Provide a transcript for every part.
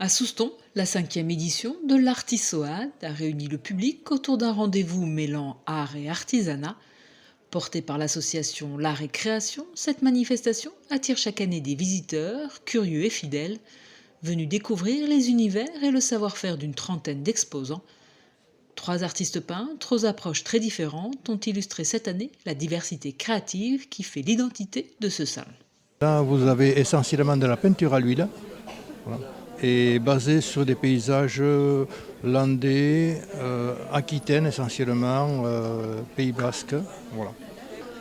À Souston, la 5e édition de l'Artisoade a réuni le public autour d'un rendez-vous mêlant art et artisanat. Portée par l'association L'Art et Création, cette manifestation attire chaque année des visiteurs, curieux et fidèles, venus découvrir les univers et le savoir-faire d'une trentaine d'exposants. 3 artistes peintres aux approches très différentes ont illustré cette année la diversité créative qui fait l'identité de ce salon. Là, vous avez essentiellement de la peinture à l'huile, voilà, et basée sur des paysages landais, Aquitaine essentiellement, Pays Basque. Voilà.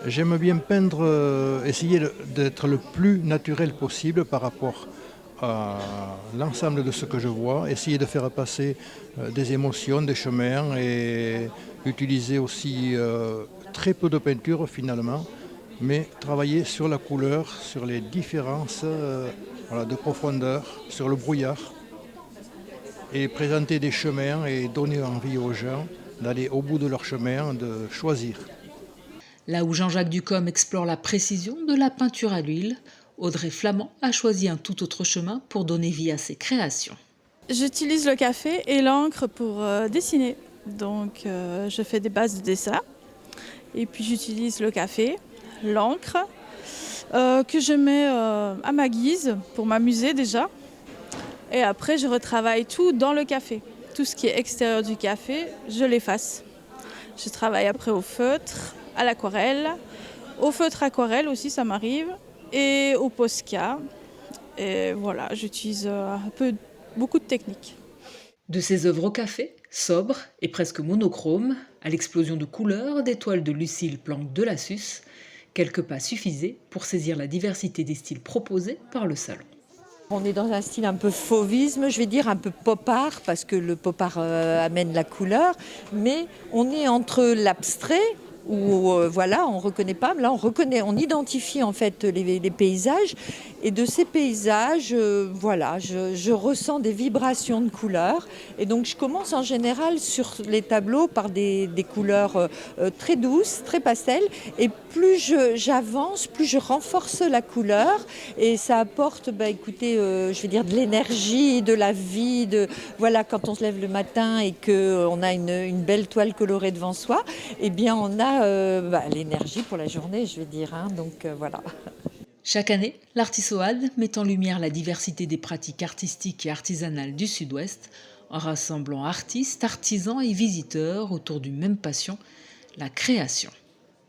J'aime bien peindre, essayer d'être le plus naturel possible par rapport à l'ensemble de ce que je vois, essayer de faire passer des émotions, des chemins et utiliser aussi très peu de peinture finalement, mais travailler sur la couleur, sur les différences voilà, de profondeur, sur le brouillard et présenter des chemins et donner envie aux gens d'aller au bout de leur chemin, de choisir. Là où Jean-Jacques Ducombe explore la précision de la peinture à l'huile, Audrey Flamand a choisi un tout autre chemin pour donner vie à ses créations. J'utilise le café et l'encre pour dessiner. Donc je fais des bases de dessin et puis j'utilise le café, l'encre que je mets à ma guise pour m'amuser déjà. Et après je retravaille tout dans le café. Tout ce qui est extérieur du café, je l'efface. Je travaille après au feutre, à l'aquarelle, au feutre aquarelle aussi ça m'arrive, et au Posca. Et voilà, j'utilise beaucoup de techniques. De ses œuvres au café, sobres et presque monochromes, à l'explosion de couleurs des toiles de Lucille Planck de Lassus, quelques pas suffisaient pour saisir la diversité des styles proposés par le salon. On est dans un style un peu fauvisme, je vais dire un peu pop art, parce que le pop art amène la couleur, mais on est entre l'abstrait, où voilà, on ne reconnaît pas, là on reconnaît, on identifie en fait les paysages, et de ces paysages, voilà, je ressens des vibrations de couleurs, et donc je commence en général sur les tableaux par des couleurs très douces, très pastel, et plus j'avance, plus je renforce la couleur, et ça apporte, écoutez, je vais dire de l'énergie, de la vie, voilà, quand on se lève le matin et qu'on a une belle toile colorée devant soi, eh bien on a l'énergie pour la journée, je vais dire, hein, donc voilà. Chaque année, l'Artisoade met en lumière la diversité des pratiques artistiques et artisanales du Sud-Ouest, en rassemblant artistes, artisans et visiteurs autour d'une même passion, la création.